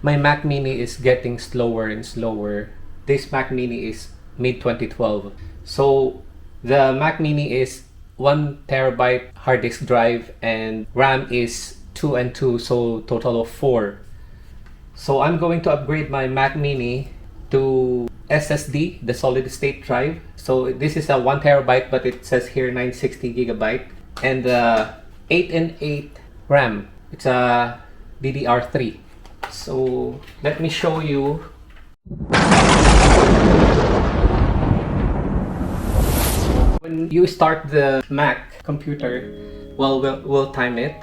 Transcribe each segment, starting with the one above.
my Mac Mini is getting slower and slower. This Mac Mini is mid 2012. So the Mac Mini is 1 TB hard disk drive and RAM is 2 and 2, so total of 4. So I'm going to upgrade my Mac Mini to SSD, the solid state drive. So this is a 1 TB, but it says here 960 GB, and 8 and 8 RAM. It's a DDR3. So let me show you. When you start the Mac computer, well, we'll time it.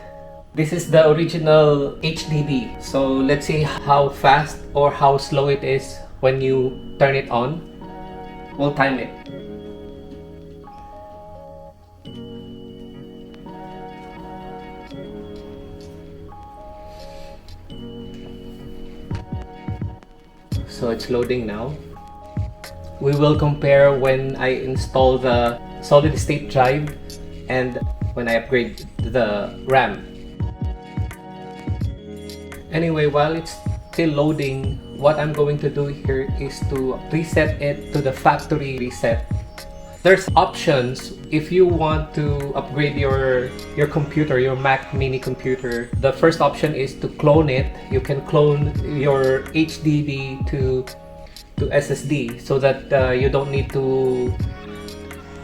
This is the original HDD. So let's see how fast or how slow it is when you turn it on. We'll time it. So it's loading now. We will compare when I install the solid state drive and when I upgrade the RAM. Anyway, while it's still loading, what I'm going to do here is to reset it to the factory reset. There's options if you want to upgrade your computer, your Mac Mini computer. The first option is to clone it. You can clone your HDD to SSD so that you don't need to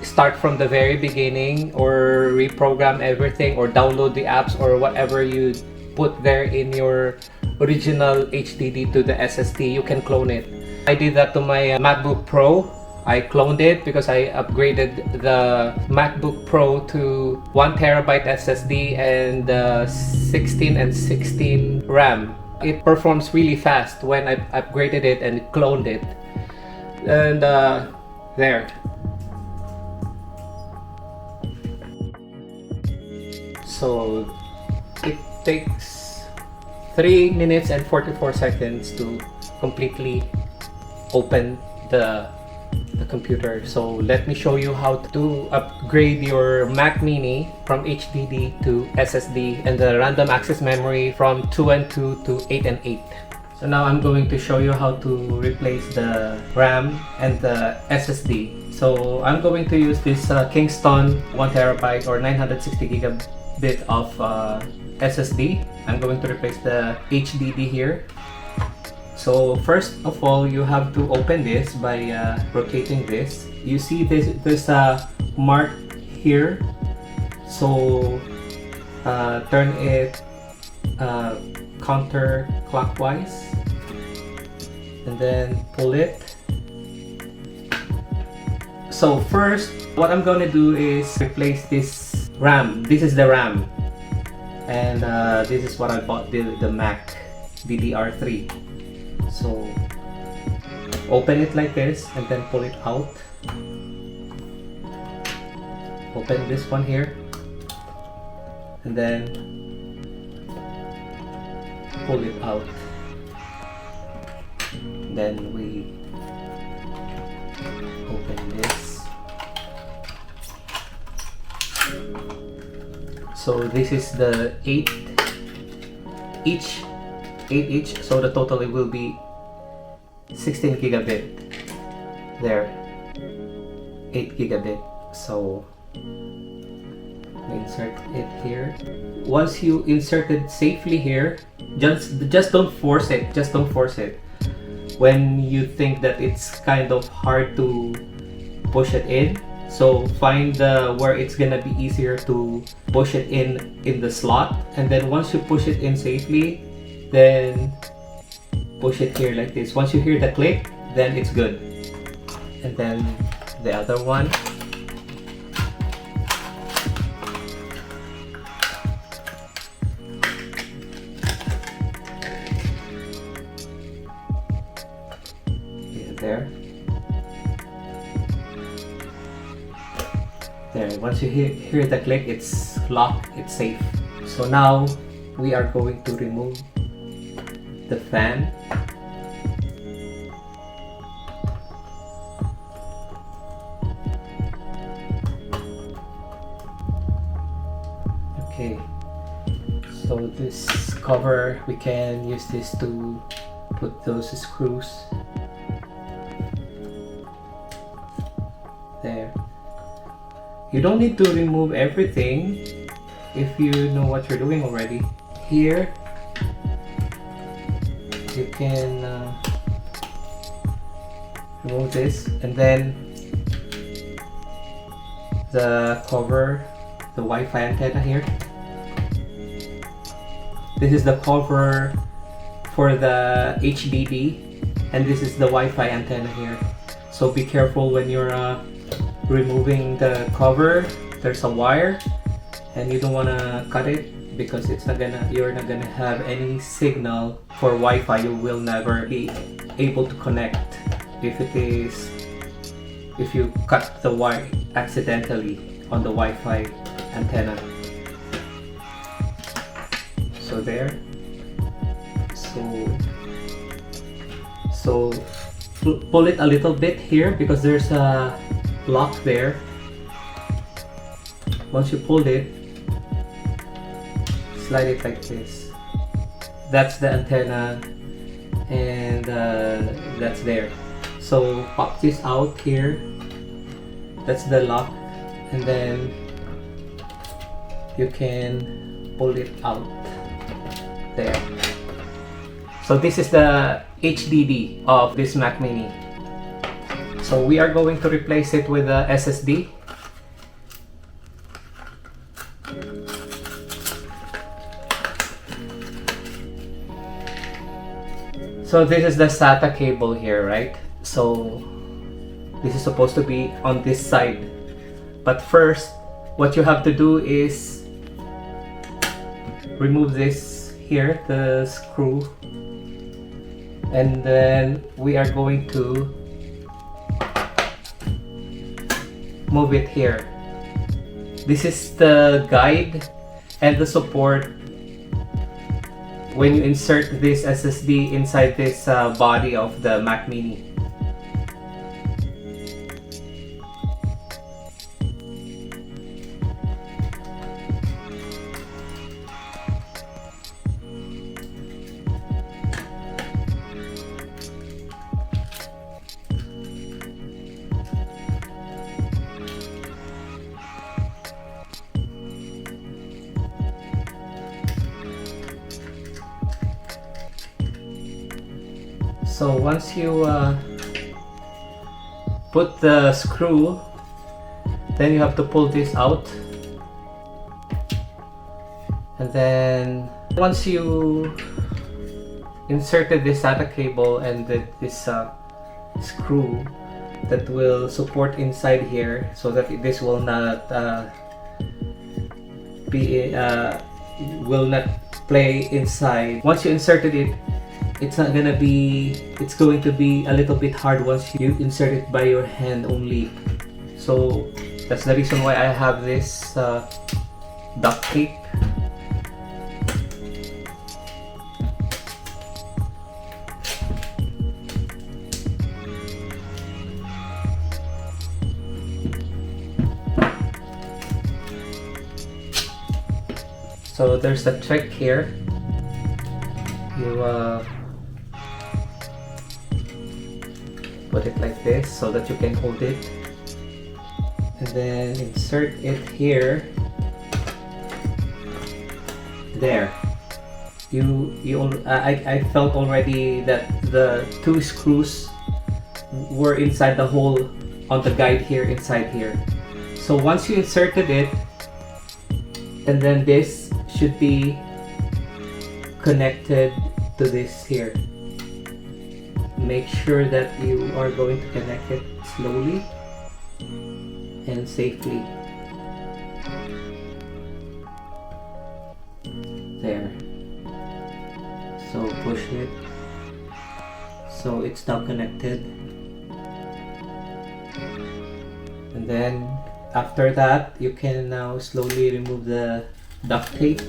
start from the very beginning or reprogram everything or download the apps or whatever you put there in your original HDD to the SSD. You can clone it. I did that to my MacBook Pro. I cloned it because I upgraded the MacBook Pro to 1 TB SSD and 16 and 16 RAM. It performs really fast when I upgraded it and cloned it. And there. So it takes 3 minutes and 44 seconds to completely open the computer. So let me show you how to upgrade your Mac Mini from HDD to SSD and the random access memory from 2 and 2 to 8 and 8. So now I'm going to show you how to replace the RAM and the SSD. So I'm going to use this Kingston 1 TB or 960 GB of SSD. I'm going to replace the HDD here. So first of all, you have to open this by rotating this. You see there's a mark here. So turn it counterclockwise and then pull it. So first, what I'm going to do is replace this RAM. This is the RAM, and this is what I bought, the Mac DDR3. So open it like this and then pull it out. Open this one here and then pull it out. Then we open this. So this is the 8 each, so the total it will be 16 GB. There, 8 GB. So insert it here. Once you insert it safely here, just don't force it. Just don't force it. When you think that it's kind of hard to push it in, so find where it's gonna be easier to push it in the slot, and then once you push it in safely, then push it here like this. Once you hear the click, then it's good. And then the other one. There. Once you hear the click, it's locked, it's safe. So now we are going to remove the fan. Okay, so this cover, we can use this to put those screws there. You don't need to remove everything if you know what you're doing already. Here you can remove this, and then the cover, the Wi-Fi antenna here. This is the cover for the HDD, and this is the Wi-Fi antenna here. So be careful when you're removing the cover. There's a wire, and you don't want to cut it because you're not gonna have any signal for Wi-Fi. You will never be able to connect if you cut the wire accidentally on the Wi-Fi antenna. So there. So pull it a little bit here because there's a lock there. Once you pulled it, slide it like this. That's the antenna, and that's there. So pop this out here. That's the lock, and then you can pull it out there. So this is the HDD of this Mac Mini. So we are going to replace it with a SSD. So this is the SATA cable here, right? So this is supposed to be on this side. But first, what you have to do is remove this here, the screw. And then we are going to move it here. This is the guide and the support when you insert this SSD inside this body of the Mac Mini. So once you put the screw, then you have to pull this out, and then once you inserted this SATA cable and this screw that will support inside here, so that this will not play inside. Once you inserted it, it's going to be a little bit hard once you insert it by your hand only. So that's the reason why I have this duct tape. So there's a trick here. You put it like this so that you can hold it, and then insert it here. There. I felt already that the two screws were inside the hole on the guide here, inside here. So once you inserted it, and then this should be connected to this here. Make sure that you are going to connect it slowly and safely. There. So push it. So it's now connected. And then after that, you can now slowly remove the duct tape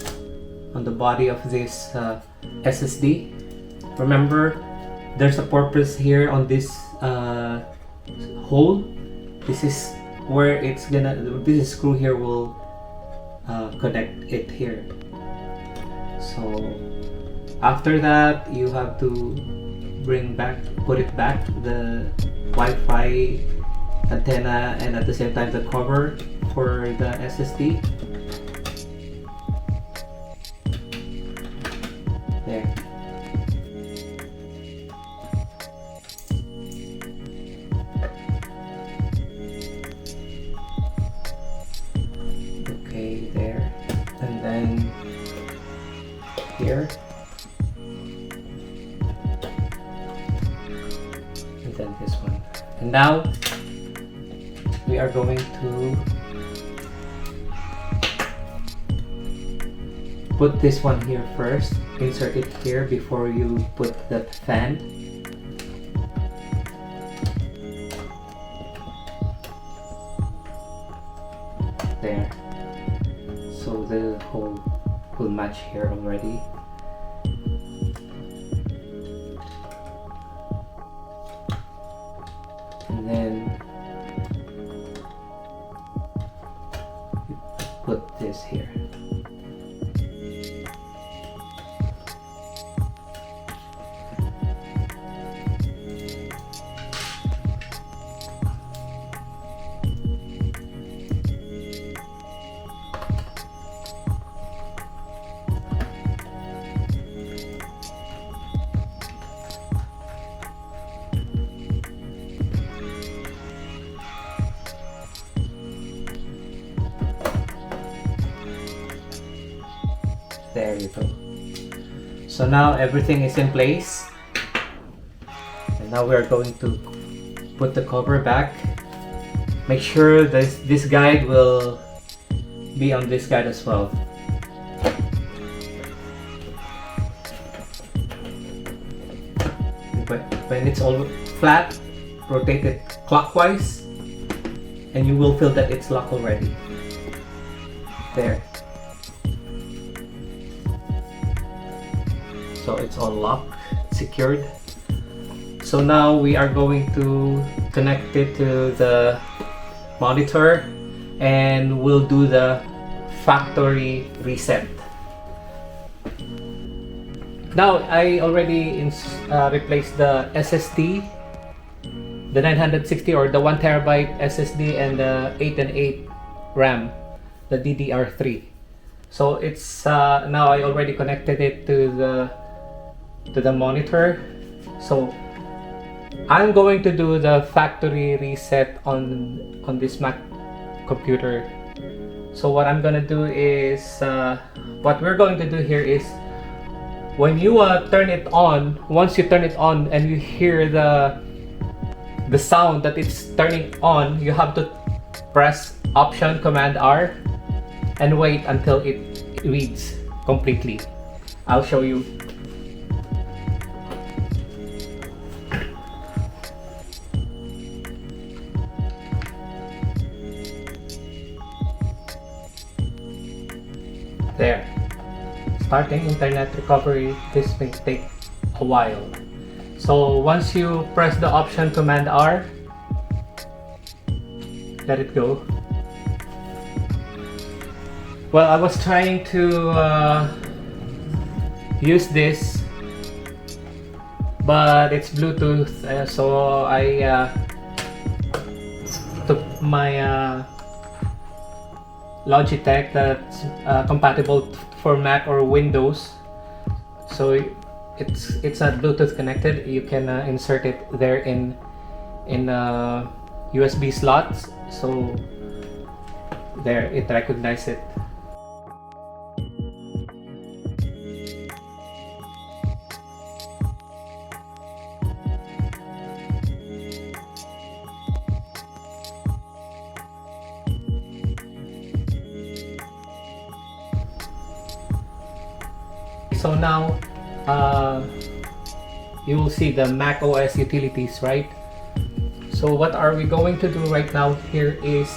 on the body of this SSD. Remember, there's a purpose here on this hole. This is where this screw here will connect it here. So After that, you have to put it back the Wi-Fi antenna, and at the same time the cover for the SSD. There. Okay, there. And then here. And then this one. And now we are going to put this one here first. Insert it here before you put the fan. There. So the hole will match here already. And then you put this here. There you go. So now everything is in place, and now we're going to put the cover back. Make sure this guide will be on this guide as well. When it's all flat, rotate it clockwise, and you will feel that it's locked already. There. So it's all locked, secured. So now we are going to connect it to the monitor, and we'll do the factory reset. Now I already replaced the SSD, the 960 or the 1TB SSD, and the 8 and 8 RAM, the DDR3. So it's now I already connected it to the monitor. So I'm going to do the factory reset on this Mac computer. So what I'm gonna do is what we're going to do here is, when you turn it on, once you turn it on and you hear the sound that it's turning on, you have to press Option Command R and wait until it reads completely. I'll show you. There. Starting internet recovery, this may take a while. So once you press the Option Command R, let it go. Well, I was trying to use this, but it's Bluetooth, so I took my Logitech that's compatible for Mac or Windows. So it's not Bluetooth connected. You can insert it there in USB slots. So there, it recognizes it. So now you will see the macOS utilities, right? So what are we going to do right now here is,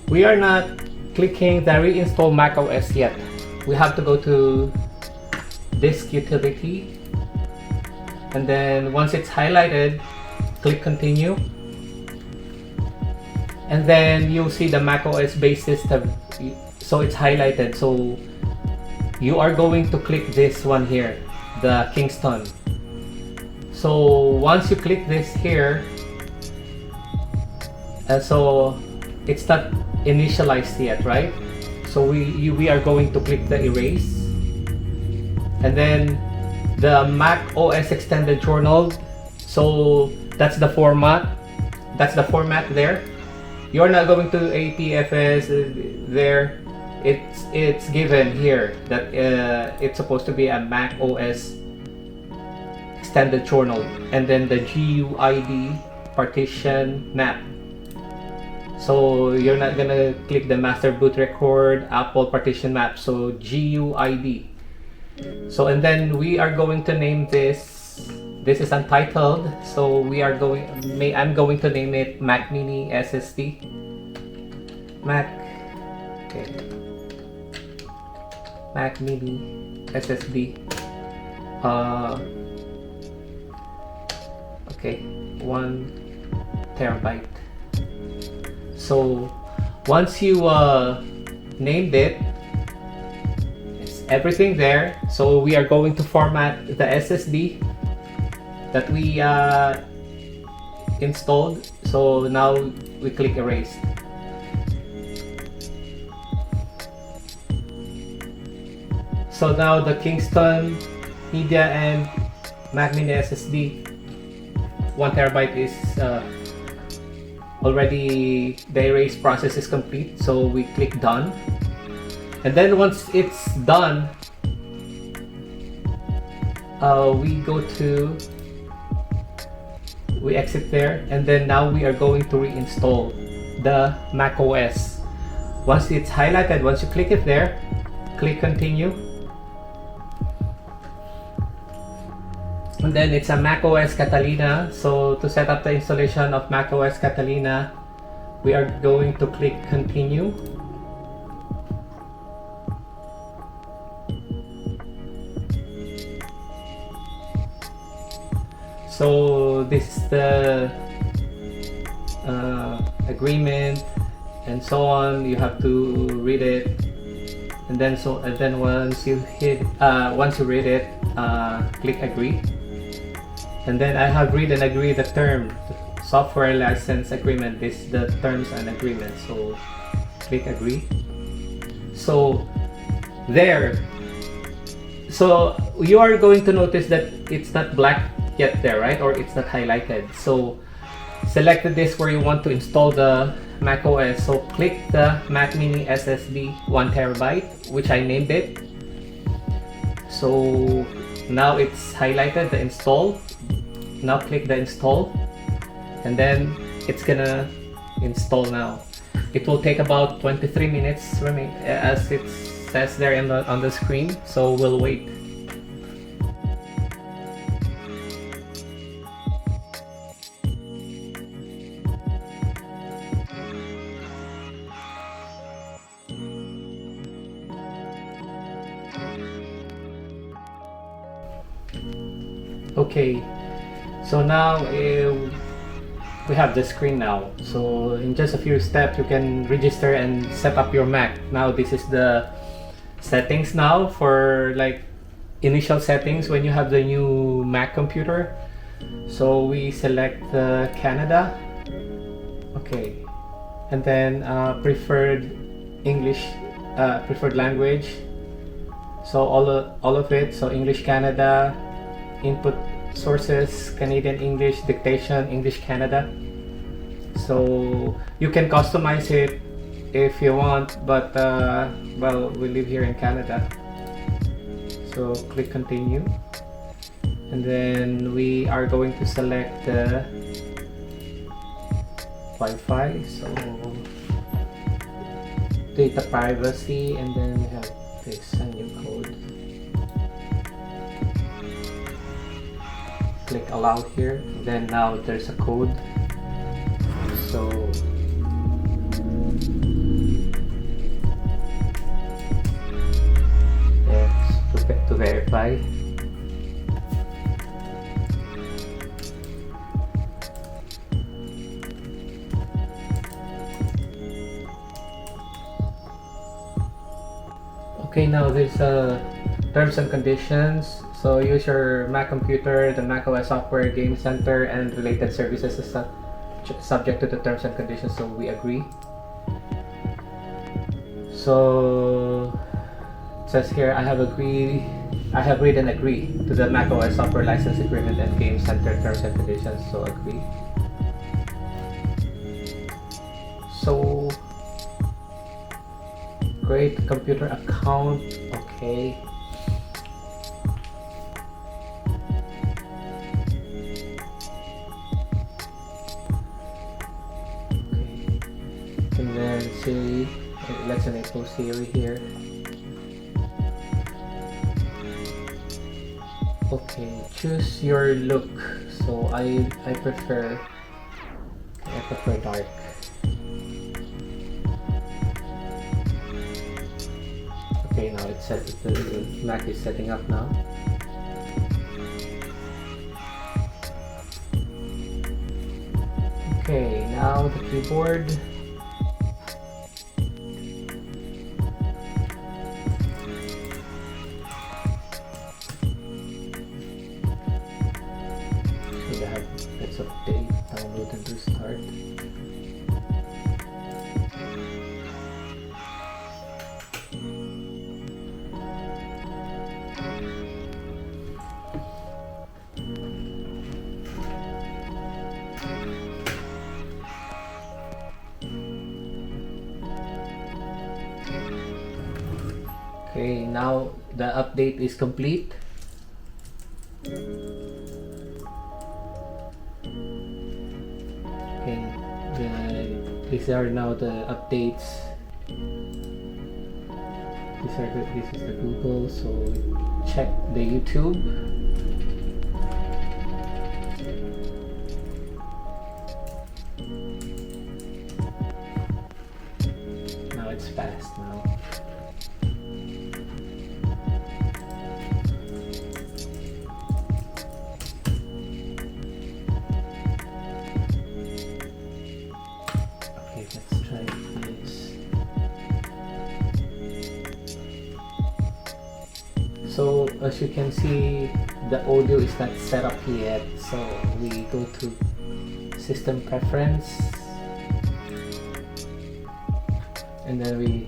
we are not clicking the reinstall macOS yet. We have to go to disk utility, and then once it's highlighted, click continue, and then you'll see the macOS base system. So it's highlighted, so you are going to click this one here, the Kingston. So once you click this here, so it's not initialized yet, right? So we are going to click the erase, and then the macOS extended journal. So that's the format. That's the format there. You're not going to APFS there. It's given here that it's supposed to be a macOS extended journal, and then the GUID partition map. So you're not gonna click the master boot record Apple partition map. So GUID. So and then we are going to name this. This is untitled. So we are going. I'm going to name it Mac Mini SSD. Mac. Okay. Mac Mini SSD. Okay, 1 terabyte. So once you named it, it's everything there. So we are going to format the SSD that we installed. So now we click erase. So now the Kingston Media and Mac Mini SSD 1 terabyte is already, the erase process is complete. So we click done, and then once it's done, we exit there, and then now we are going to reinstall the macOS. Once it's highlighted, once you click it there, click continue, and then it's a macOS Catalina. So to set up the installation of macOS Catalina, we are going to click continue. So this is the agreement and so on. You have to read it, and then once you read it, click agree. And then I have read and agree the term software license agreement. This is the terms and agreement. So click agree. So there. So you are going to notice that it's not black yet there, right? Or it's not highlighted. So select this where you want to install the macOS. So click the Mac Mini SSD 1 terabyte, which I named it. So now it's highlighted, the install. Now click the install, and then it's gonna install now. It will take about 23 minutes as it says there on the screen. So we'll wait. Okay, so now we have the screen now. So in just a few steps you can register and set up your Mac. Now this is the settings now for like initial settings when you have the new Mac computer. So we select Canada. Okay, and then preferred English, preferred language. So all of it. So English Canada. Input sources Canadian English, dictation English Canada. So you can customize it if you want, but well, we live here in Canada. So click continue, and then we are going to select the Wi-Fi. So data privacy, and then we have this new code. Click allow here, then now there's a code. So yes, to verify. Okay, now there's terms and conditions. So use your Mac computer, the macOS software, game center, and related services is subject to the terms and conditions. So we agree. So it says here, I have read and agree to the macOS software license agreement and game center terms and conditions. So agree. So create computer account. Okay. And then Siri, let's enable Siri here. Okay, choose your look. So I prefer dark. Okay, now it's set. The Mac is setting up now. Okay, now the keyboard. Let's update, download and restart. Okay, now the update is complete. Okay, these are now the updates. This is the Google. So check the YouTube. Now it's fast now. Let's try this. So as you can see, the audio is not set up yet. So we go to System Preference, and then we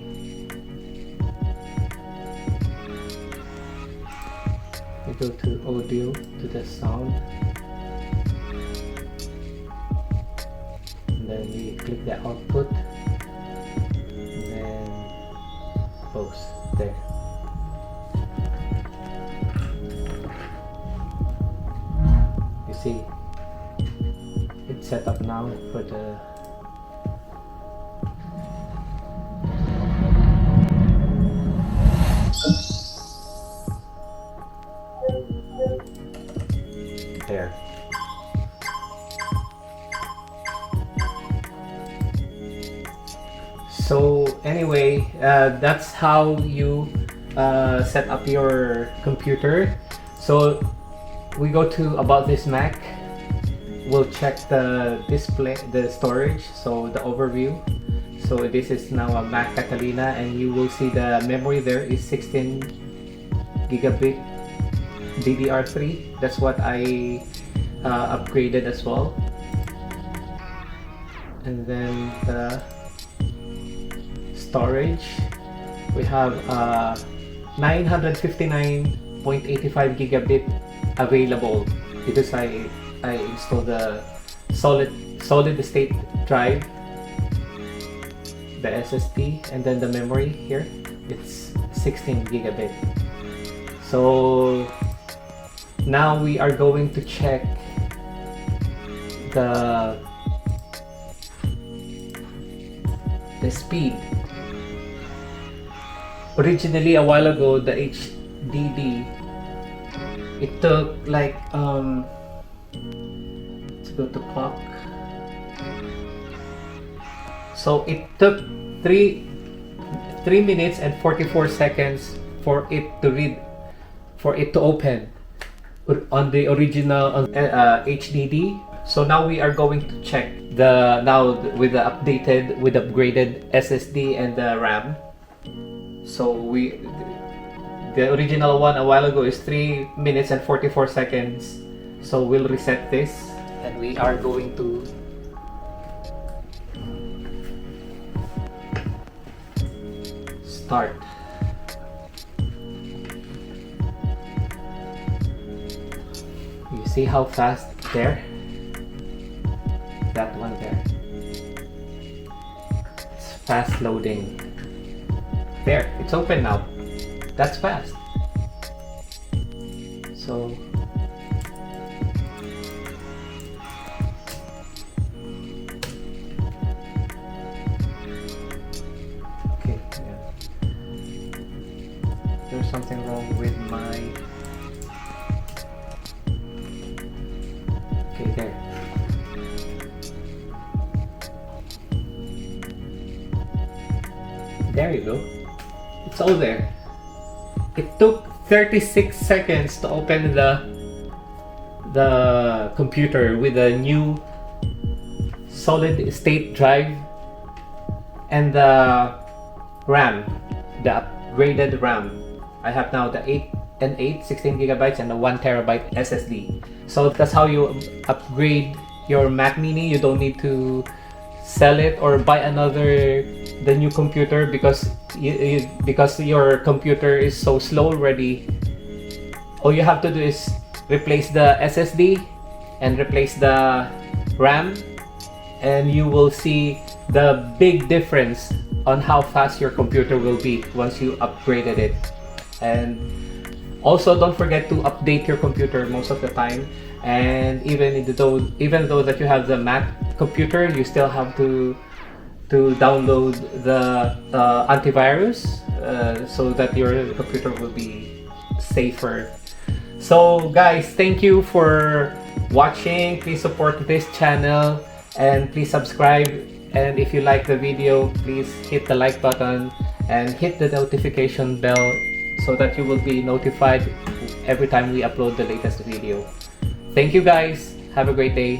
go to Audio, to the sound. Then we click the output and then pause there. You see, it's set up now for the there. So anyway, that's how you set up your computer. So we go to About This Mac. We'll check the display, the storage, so the overview. So this is now a Mac Catalina, and you will see the memory there is 16 gigabit DDR3. That's what I upgraded as well. And then the storage, we have 959.85 gigabit available because I installed the solid state drive, the SSD, and then the memory here, it's 16 gigabit. So now we are going to check the speed. Originally, a while ago, the HDD, it took like let's go to clock. So it took 3 minutes and 44 seconds for it to open on the original HDD. So now we are going to check with the upgraded SSD and the RAM. So The original one a while ago is 3 minutes and 44 seconds. So we'll reset this and we are going to start. You see how fast there? That one there. It's fast loading. There, it's open now. That's fast. So okay, yeah. There's something wrong with my okay there. There you go. It's all there. It took 36 seconds to open the computer with a new solid state drive and the RAM, the upgraded RAM. I have now the 8 and 8, 16 gigabytes and the 1 terabyte SSD. So that's how you upgrade your Mac Mini. You don't need to sell it or buy the new computer because because your computer is so slow already. All you have to do is replace the SSD and replace the RAM, and you will see the big difference on how fast your computer will be once you upgraded it. And also don't forget to update your computer most of the time. And even though that you have the Mac computer, you still have to download the antivirus so that your computer will be safer. So guys, thank you for watching. Please support this channel and please subscribe. And if you like the video, please hit the like button and hit the notification bell so that you will be notified every time we upload the latest video. Thank you guys. Have a great day.